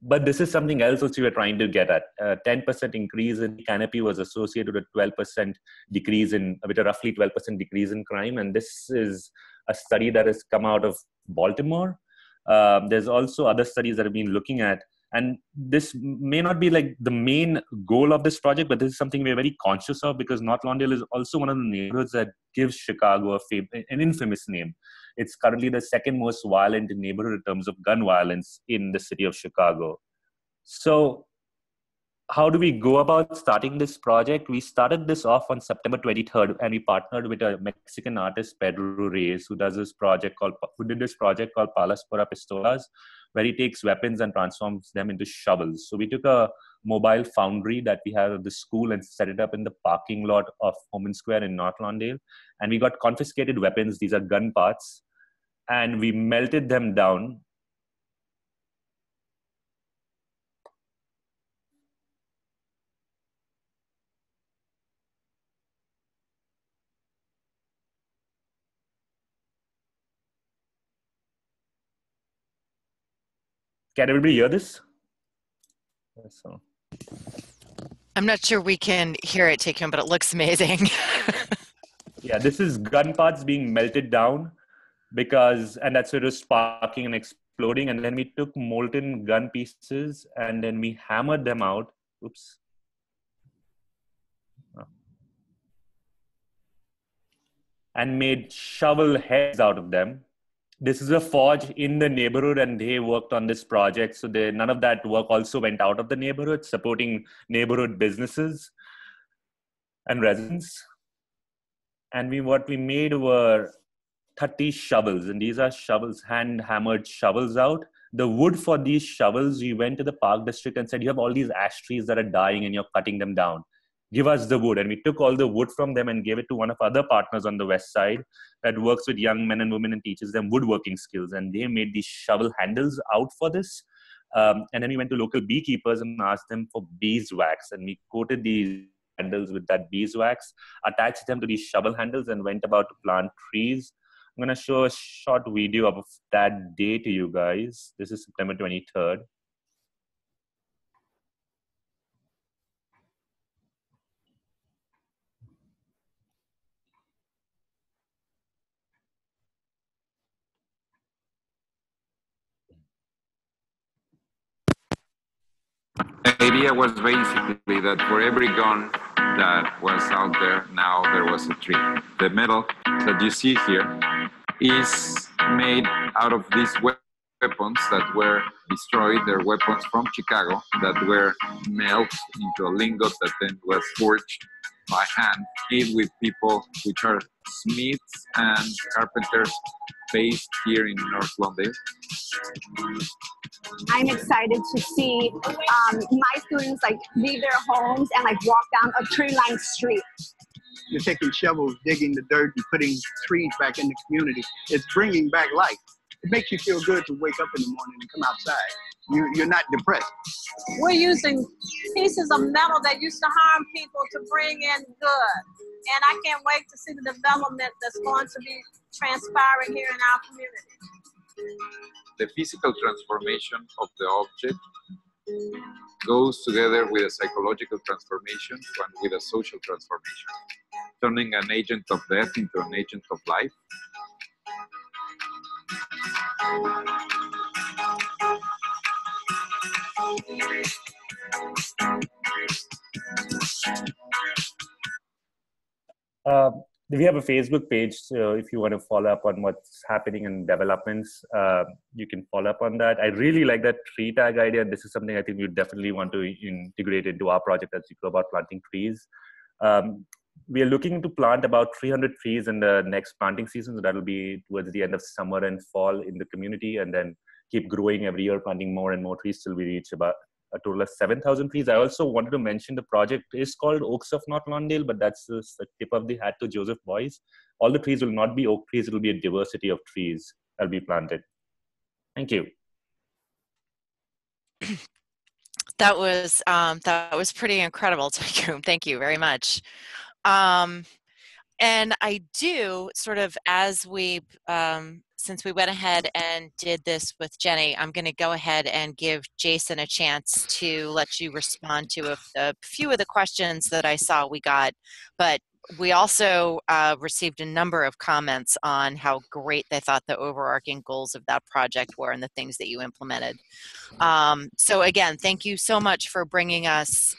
But this is something else which we were trying to get at. 10% increase in canopy was associated with 12% decrease with a roughly 12% decrease in crime. And this is a study that has come out of Baltimore. There's also other studies that have been looking at, and this may not be like the main goal of this project, but this is something we're very conscious of because North Lawndale is also one of the neighborhoods that gives Chicago an infamous name. It's currently the second most violent neighborhood in terms of gun violence in the city of Chicago. So how do we go about starting this project? We started this off on September 23rd, and we partnered with a Mexican artist, Pedro Reyes, who did this project called Palas por Pistolas, where he takes weapons and transforms them into shovels. So we took a mobile foundry that we have at the school and set it up in the parking lot of Home Square in North Lawndale. And we got confiscated weapons. These are gun parts. And we melted them down. Can everybody hear this? So. I'm not sure we can hear it, Taykhoom, but it looks amazing. Yeah, this is gun parts being melted down and that's where it was sparking and exploding. And then we took molten gun pieces and then we hammered them out. Oops. And made shovel heads out of them. This is a forge in the neighborhood and they worked on this project. So none of that work also went out of the neighborhood, supporting neighborhood businesses and residents. And what we made were 30 shovels. And these are shovels, hand-hammered shovels out. The wood for these shovels, we went to the park district and said, you have all these ash trees that are dying and you're cutting them down. Give us the wood. And we took all the wood from them and gave it to one of other partners on the west side that works with young men and women and teaches them woodworking skills. And they made these shovel handles out for this. And then we went to local beekeepers and asked them for beeswax. And we coated these handles with that beeswax, attached them to these shovel handles and went about to plant trees. I'm going to show a short video of that day to you guys. This is September 23rd. The idea was basically that for every gun that was out there, now there was a tree. The metal that you see here is made out of these weapons that were destroyed. They're weapons from Chicago that were melted into a lingot that then was forged by hand, made with people which are smiths and carpenters based here in North Lawndale. I'm excited to see my students leave their homes and walk down a tree-lined street. You're taking shovels, digging the dirt, and putting trees back in the community. It's bringing back life. It makes you feel good to wake up in the morning and come outside. you're not depressed. We're using pieces of metal that used to harm people to bring in good. And I can't wait to see the development that's going to be transpiring here in our community. The physical transformation of the object goes together with a psychological transformation and with a social transformation, turning an agent of death into an agent of life. We have a Facebook page, so if you want to follow up on what's happening in developments, you can follow up on that. I really like that tree tag idea, and this is something I think we definitely want to integrate into our project as we go about planting trees. We are looking to plant about 300 trees in the next planting season, so that will be towards the end of summer and fall in the community, and then keep growing every year, planting more and more trees till we reach about a total of 7,000 trees. I also wanted to mention the project is called Oaks of North Lawndale, but that's the tip of the hat to Joseph Boyce. All the trees will not be oak trees, it will be a diversity of trees that will be planted. Thank you. That was pretty incredible, Taykhoom. Thank you very much. And I do sort of, as we, since we went ahead and did this with Jenni, I'm going to go ahead and give Jason a chance to let you respond to a few of the questions that I saw we got. But we also received a number of comments on how great they thought the overarching goals of that project were and the things that you implemented. So again, thank you so much for bringing us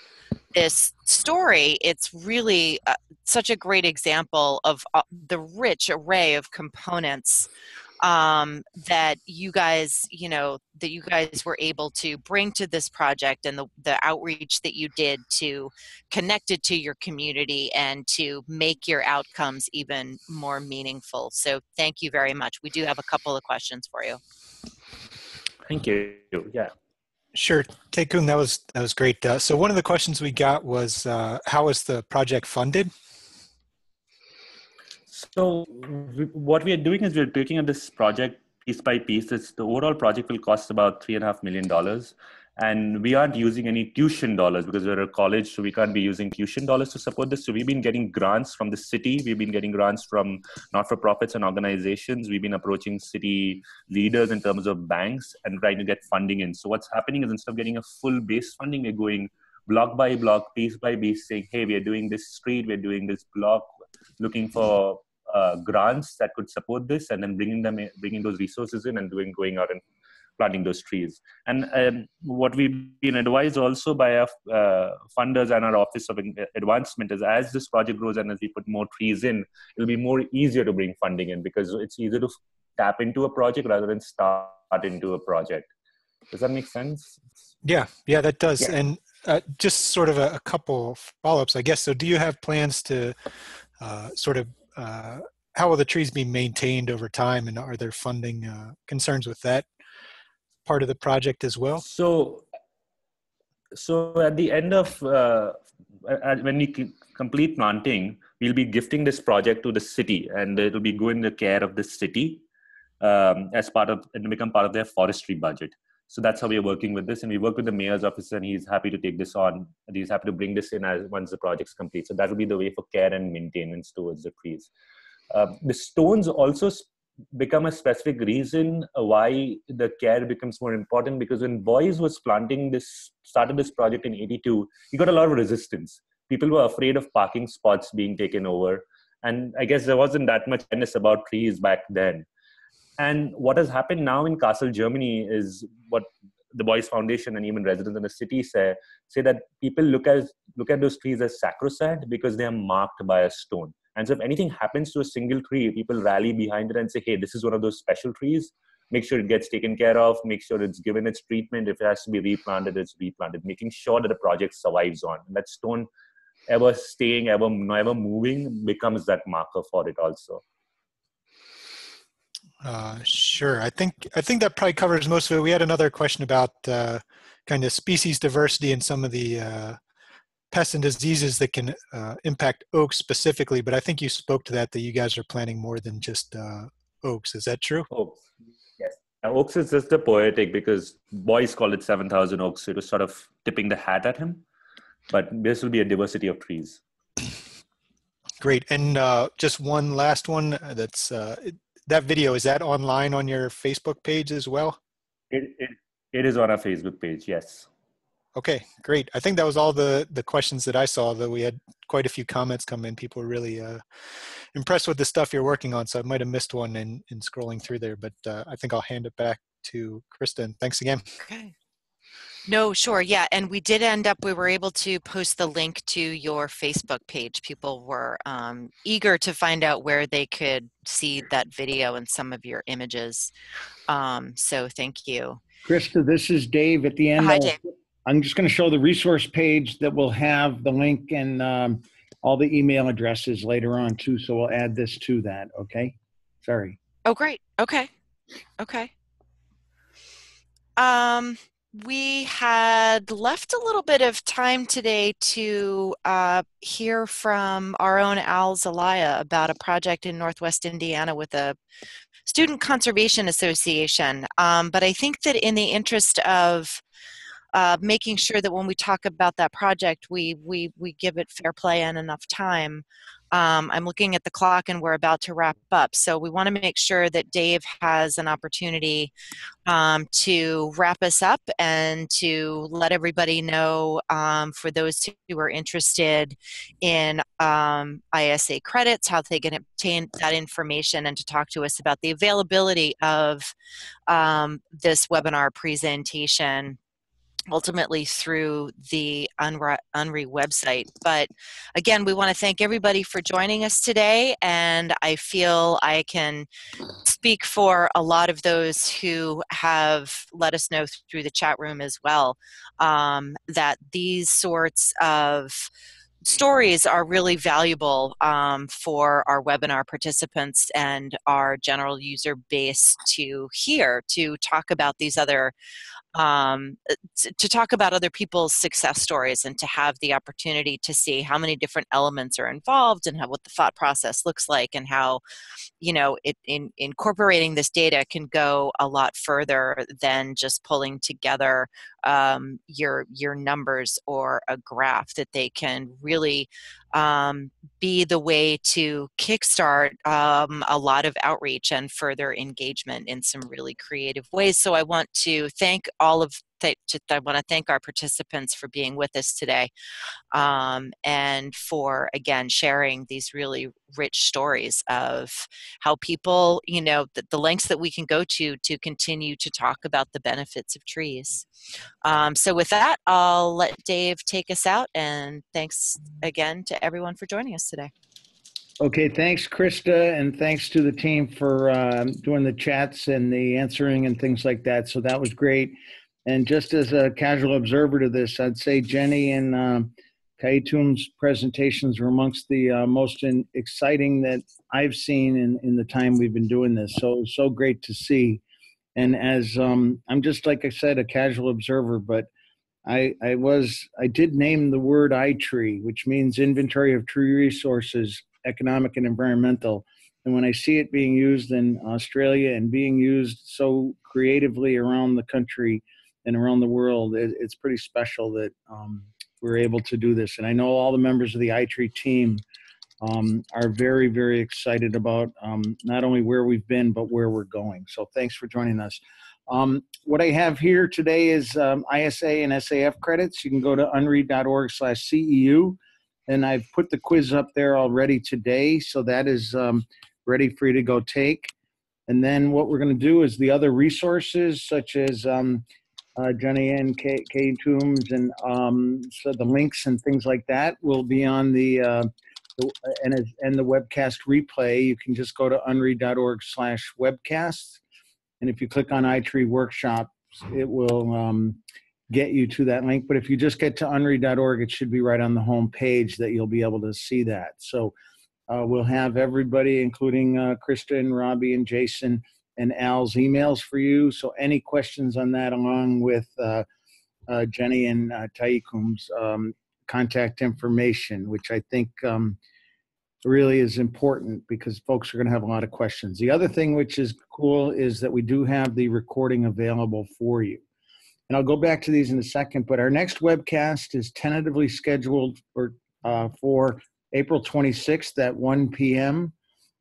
this story. It's really such a great example of the rich array of components that you guys, were able to bring to this project, and the outreach that you did to connect it to your community and to make your outcomes even more meaningful. So thank you very much. We do have a couple of questions for you. Thank you. Yeah. Sure, Taykhoom, that was great. So one of the questions we got was, how was the project funded? So what we are doing is we're taking up this project piece by piece. The overall project will cost about $3.5 million. And we aren't using any tuition dollars because we're a college, so we can't be using tuition dollars to support this. So we've been getting grants from the city. We've been getting grants from not-for-profits and organizations. We've been approaching city leaders in terms of banks and trying to get funding in. So what's happening is instead of getting a full base funding, we're going block by block, piece by piece, saying, hey, we're doing this street, we're doing this block, looking for grants that could support this, and then bringing those resources in and going out and planting those trees. And what we've been advised also by our funders and our Office of Advancement is, as this project grows and as we put more trees in, it'll be more easier to bring funding in because it's easier to tap into a project rather than start into a project. Does that make sense? Yeah, that does. Yeah. And just sort of a couple follow-ups, I guess. So do you have plans to how will the trees be maintained over time, and are there funding concerns with that part of the project as well? So at the end of, when we complete planting, we'll be gifting this project to the city, and it'll be going in the care of the city as part of, and become part of their forestry budget. So that's how we're working with this, and we work with the mayor's office, and he's happy to take this on, and he's happy to bring this in once the project's complete. So that will be the way for care and maintenance towards the trees. The stones also become a specific reason why the care becomes more important, because when Boyce was started this project in '82, he got a lot of resistance. People were afraid of parking spots being taken over. And I guess there wasn't that much awareness about trees back then. And what has happened now in Kassel, Germany, is what the Boyce Foundation and even residents in the city say that people look at those trees as sacrosanct because they are marked by a stone. And so if anything happens to a single tree, people rally behind it and say, hey, this is one of those special trees. Make sure it gets taken care of. Make sure it's given its treatment. If it has to be replanted, it's replanted. Making sure that the project survives on. And that stone ever staying, ever moving becomes that marker for it also. Sure. I think that probably covers most of it. We had another question about kind of species diversity and some of the pests and diseases that can impact oaks specifically, but I think you spoke to that you guys are planning more than just oaks. Is that true? Oaks. Yes. Oaks is just a poetic because boys call it 7,000 oaks. So it was sort of tipping the hat at him. But this will be a diversity of trees. Great. And just one last one. That video, is that online on your Facebook page as well? It is on our Facebook page, yes. Okay, great. I think that was all the questions that I saw, though we had quite a few comments come in. People were really impressed with the stuff you're working on, so I might have missed one in scrolling through there, but I think I'll hand it back to Krista, and thanks again. Okay. No, sure. Yeah. And we were able to post the link to your Facebook page. People were eager to find out where they could see that video and some of your images. So thank you. Krista, this is Dave at the end. Hi, Dave. I'm just going to show the resource page that will have the link and all the email addresses later on too. So we'll add this to that. Okay. Sorry. Oh, great. Okay. Okay. We had left a little bit of time today to hear from our own Al Zelaya about a project in Northwest Indiana with a Student Conservation Association. But I think that in the interest of making sure that when we talk about that project, we give it fair play and enough time. I'm looking at the clock and we're about to wrap up. So we want to make sure that Dave has an opportunity to wrap us up and to let everybody know, for those who are interested in ISA credits, how they can obtain that information, and to talk to us about the availability of this webinar presentation ultimately through the UNRI website. But again, we want to thank everybody for joining us today, and I feel I can speak for a lot of those who have let us know through the chat room as well, that these sorts of stories are really valuable for our webinar participants and our general user base to hear, to talk about these other to talk about other people's success stories, and to have the opportunity to see how many different elements are involved and what the thought process looks like, and how, you know, incorporating this data can go a lot further than just pulling together your numbers or a graph, that they can really be the way to kickstart a lot of outreach and further engagement in some really creative ways. So I want to thank I want to thank our participants for being with us today, and for, again, sharing these really rich stories of how people, you know, the lengths that we can go to continue to talk about the benefits of trees. So with that, I'll let Dave take us out, and thanks again to everyone for joining us today. Okay, thanks, Krista, and thanks to the team for doing the chats and the answering and things like that. So that was great. And just as a casual observer to this, I'd say Jenni and Taykhoom's presentations were amongst the most exciting that I've seen in the time we've been doing this. So great to see. And as I'm just, like I said, a casual observer, but I did name the word iTree, which means Inventory of Tree Resources, Economic and Environmental. And when I see it being used in Australia and being used so creatively around the country and around the world, it's pretty special that we're able to do this. And I know all the members of the iTree team are very, very excited about not only where we've been, but where we're going. So thanks for joining us. What I have here today is ISA and SAF credits. You can go to unri.org/CEU, and I've put the quiz up there already today, so that is ready for you to go take. And then what we're going to do is the other resources, such as Jenni and Taykhoom's, and so the links and things like that will be on the webcast replay. You can just go to unri.org/webcasts. And if you click on iTree Workshops, it will get you to that link. But if you just get to unri.org, it should be right on the home page that you'll be able to see that. So we'll have everybody, including Krista and Robbie and Jason and Al's emails for you. So any questions on that, along with Jenni and Taykhoom's contact information, which I think really is important because folks are going to have a lot of questions. The other thing which is cool is that we do have the recording available for you. And I'll go back to these in a second, but our next webcast is tentatively scheduled for April 26th at 1 p.m.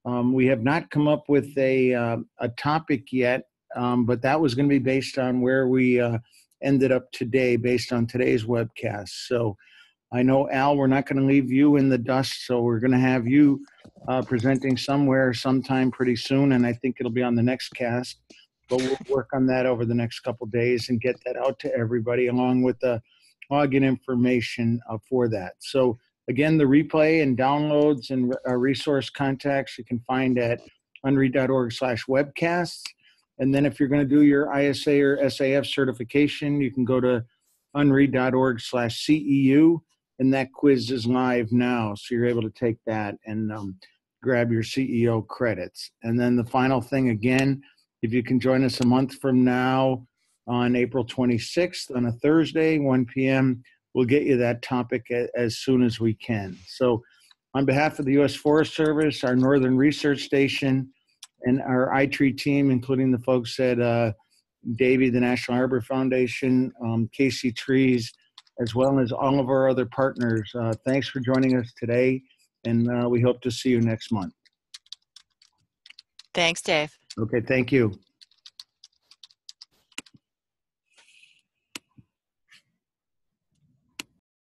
We have not come up with a topic yet, but that was going to be based on where we ended up today, based on today's webcast. So I know, Al, we're not going to leave you in the dust, so we're going to have you presenting somewhere sometime pretty soon, and I think it'll be on the next cast. But we'll work on that over the next couple of days and get that out to everybody along with the login information for that. So again, the replay and downloads and resource contacts you can find at unri.org/webcasts. And then if you're going to do your ISA or SAF certification, you can go to unri.org/CEU, and that quiz is live now. So you're able to take that and grab your CEO credits. And then the final thing, again, if you can join us a month from now on April 26th on a Thursday, 1 p.m., we'll get you that topic as soon as we can. So on behalf of the U.S. Forest Service, our Northern Research Station, and our iTree team, including the folks at Davey, the National Arbor Foundation, Casey Trees, as well as all of our other partners, thanks for joining us today, and we hope to see you next month. Thanks, Dave. Okay, thank you.